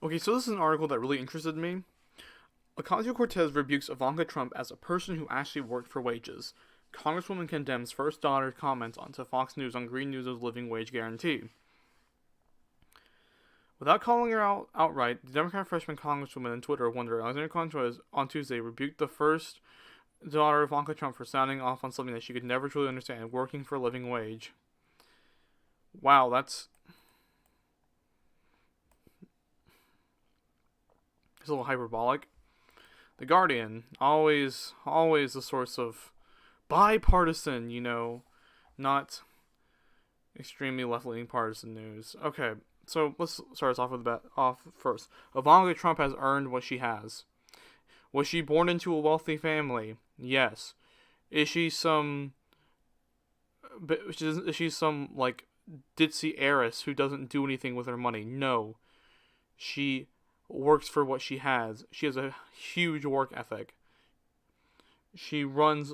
Okay, so this is an article that really interested me. Ocasio-Cortez rebukes Ivanka Trump as a person who actually worked for wages. Congresswoman condemns first daughter comments onto Fox News on Green News' living wage guarantee. Without calling her out outright, the Democrat freshman congresswoman on Twitter wondered Alexandria Ocasio-Cortez on Tuesday rebuked the first daughter Ivanka Trump for sounding off on something that she could never truly understand: working for a living wage. Wow, that's a little hyperbolic. The Guardian, always a source of bipartisan, not extremely left-leaning partisan news. Okay, so let's start us off first. Ivanka Trump has earned what she has. Was she born into a wealthy family? Yes. Is she some? Is she some like ditzy heiress who doesn't do anything with her money? No. She works for what she has. She has a huge work ethic. She runs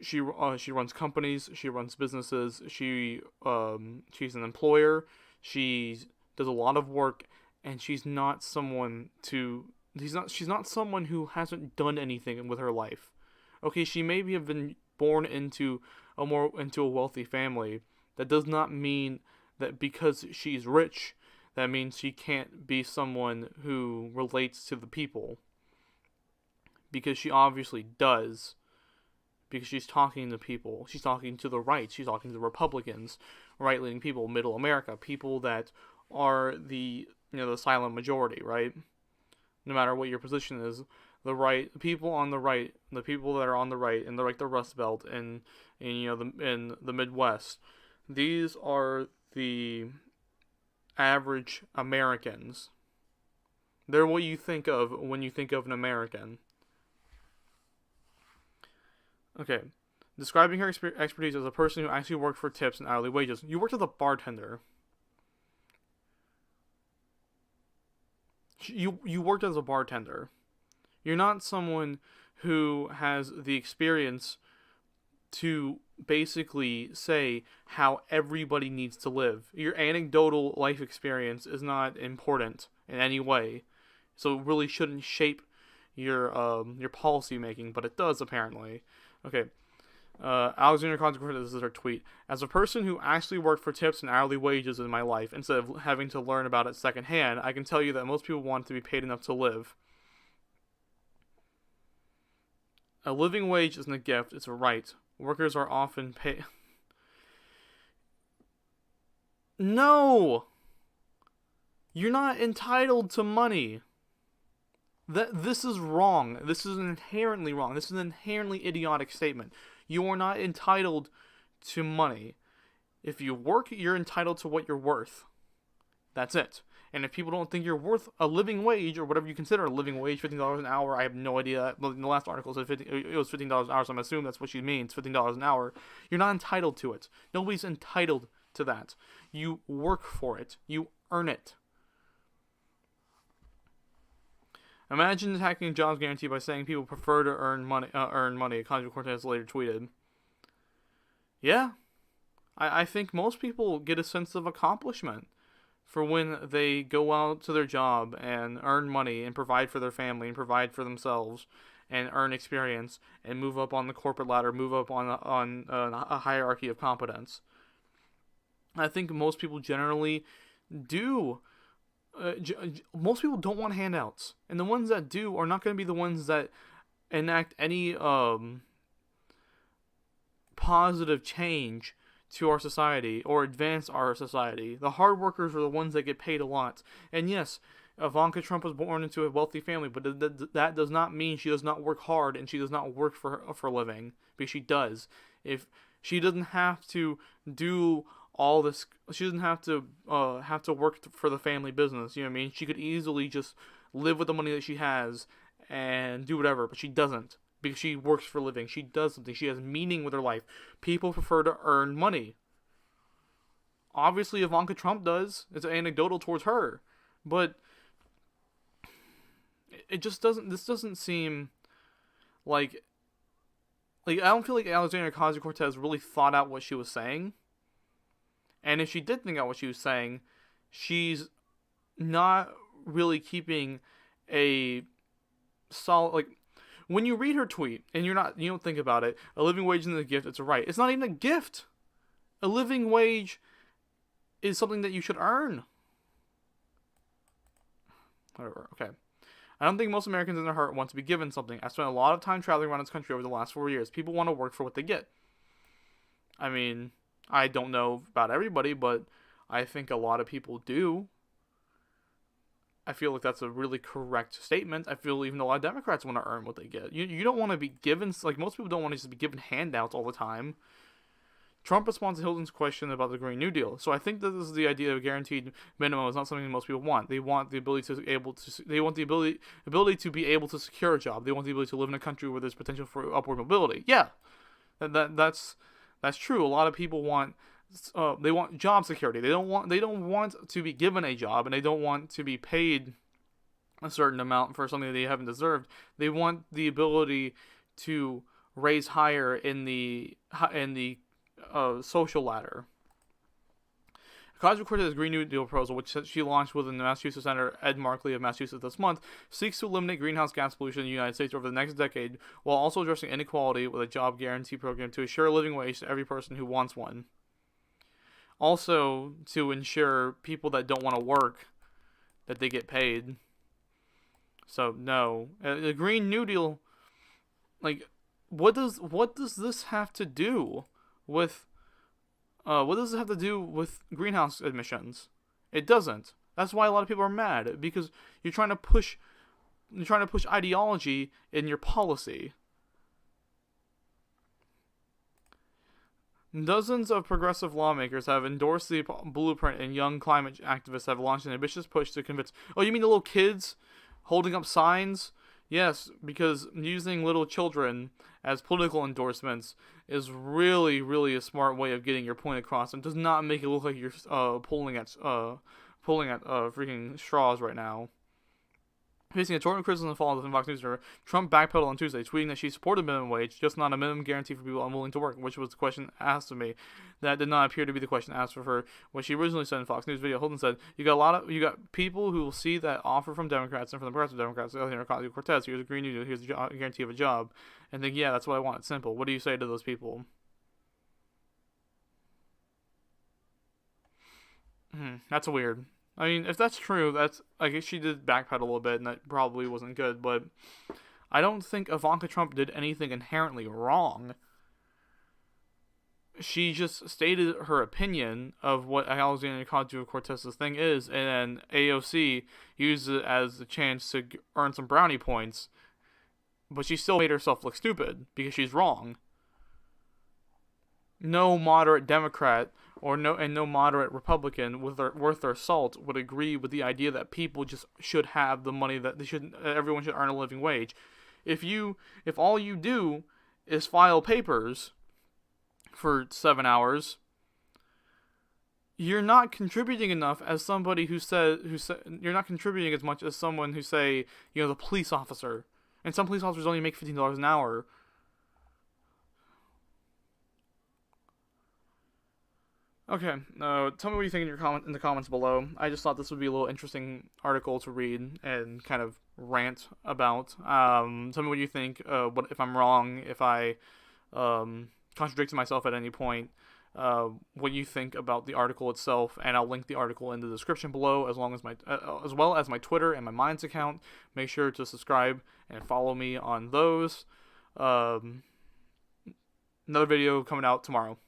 she runs companies, she runs businesses, she's an employer, she does a lot of work, and she's not someone who hasn't done anything with her life. Okay, she maybe have been born into a wealthy family. That does not mean that because she's rich, that means she can't be someone who relates to the people. Because she obviously does. Because she's talking to people. She's talking to the right. She's talking to Republicans, right-leaning people, middle America, people that are the silent majority, right? No matter what your position is, the people on the right, the people that are on the right in the Rust Belt and in the Midwest, these are the average Americans. They're what you think of when you think of an American. Okay. Describing her expertise as a person who actually worked for tips and hourly wages. You worked as a bartender. You worked as a bartender. You're not someone who has the experience to basically say how everybody needs to live. Your anecdotal life experience is not important in any way, so it really shouldn't shape your policy making, but it does apparently. Okay. Alexander Ocasio-Cortez, this is her tweet. As a person who actually worked for tips and hourly wages in my life, instead of having to learn about it secondhand, I can tell you that most people want to be paid enough to live. A living wage isn't a gift, it's a right. Workers are often paid. No! You're not entitled to money. This is wrong. This is inherently wrong. This is an inherently idiotic statement. You are not entitled to money. If you work, you're entitled to what you're worth. That's it. And if people don't think you're worth a living wage, or whatever you consider a living wage, $15 an hour, I have no idea. In the last article, it was $15 an hour, so I'm assuming that's what she means, $15 an hour. You're not entitled to it. Nobody's entitled to that. You work for it. You earn it. Imagine attacking a jobs guarantee by saying people prefer to earn money. Ocasio-Cortez later tweeted. Yeah, I think most people get a sense of accomplishment for when they go out to their job and earn money and provide for their family and provide for themselves and earn experience and move up on the corporate ladder, move up on a hierarchy of competence. I think most people generally do. Most people don't want handouts, and the ones that do are not going to be the ones that enact any positive change to our society or advance our society. The hard workers are the ones that get paid a lot. And yes, Ivanka Trump was born into a wealthy family, but that does not mean she does not work hard and she does not work for a living, because she does. If she doesn't have to do all this, she doesn't have to work for the family business. You know what I mean? She could easily just live with the money that she has and do whatever, but she doesn't, because she works for a living. She does something. She has meaning with her life. People prefer to earn money. Obviously, Ivanka Trump does. It's anecdotal towards her, but it just doesn't. This doesn't seem like I don't feel like Alexandria Ocasio-Cortez really thought out what she was saying. And if she did think out what she was saying, she's not really keeping a solid, like, when you read her tweet and you don't think about it, a living wage isn't a gift, it's a right. It's not even a gift. A living wage is something that you should earn. Whatever, okay. I don't think most Americans in their heart want to be given something. I spent a lot of time traveling around this country over the last 4 years. People want to work for what they get. I mean, I don't know about everybody, but I think a lot of people do. I feel like that's a really correct statement. I feel even a lot of Democrats want to earn what they get. You don't want to be given, like, most people don't want to just be given handouts all the time. Trump responds to Hilton's question about the Green New Deal. So I think that this is the idea of a guaranteed minimum is not something that most people want. They want the ability to ability to be able to secure a job. They want the ability to live in a country where there's potential for upward mobility. Yeah, that's true. A lot of people want they want job security. They don't want to be given a job, and they don't want to be paid a certain amount for something that they haven't deserved. They want the ability to raise higher in the social ladder. Ocasio-Cortez's Green New Deal proposal, which she launched within the Massachusetts Senator Ed Markey of Massachusetts this month, seeks to eliminate greenhouse gas pollution in the United States over the next decade, while also addressing inequality with a job guarantee program to assure a living wage to every person who wants one. Also, to ensure people that don't want to work, that they get paid. So, no. The Green New Deal, like, what does this have to do with greenhouse emissions? It doesn't. That's why a lot of people are mad, because you're trying to push ideology in your policy. Dozens of progressive lawmakers have endorsed the blueprint, and young climate activists have launched an ambitious push to convince. Oh, you mean the little kids holding up signs? Yes, because using little children as political endorsements is really, really a smart way of getting your point across, and does not make it look like you're pulling at freaking straws right now. Facing a torrent of criticism following the Fox News, Trump backpedaled on Tuesday, tweeting that she supported minimum wage, just not a minimum guarantee for people unwilling to work, which was the question asked of me. That did not appear to be the question asked of her. What she originally said in Fox News video, Holden said, you got people who will see that offer from Democrats and from the progressive Democrats, Ocasio-Cortez, here's a Green New Deal, here's a guarantee of a job, and think, yeah, that's what I want. It's simple. What do you say to those people? That's weird. I mean, if that's true, that's, I guess she did backpedal a little bit, and that probably wasn't good, but I don't think Ivanka Trump did anything inherently wrong. She just stated her opinion of what Alexandria Ocasio-Cortez's thing is, and then AOC used it as a chance to earn some brownie points, but she still made herself look stupid, because she's wrong. No moderate Democrat no moderate Republican worth their salt would agree with the idea that people just should have the money that everyone should earn a living wage. If all you do is file papers for 7 hours, you're not contributing enough as somebody who you're not contributing as much as someone who, say, the police officer. And some police officers only make $15 an hour. Okay, tell me what you think in the comments below. I just thought this would be a little interesting article to read and kind of rant about. Tell me what you think. What if I'm wrong? If I contradict myself at any point? What you think about the article itself, and I'll link the article in the description below, as well as my Twitter and my Minds account. Make sure to subscribe and follow me on those. Another video coming out tomorrow.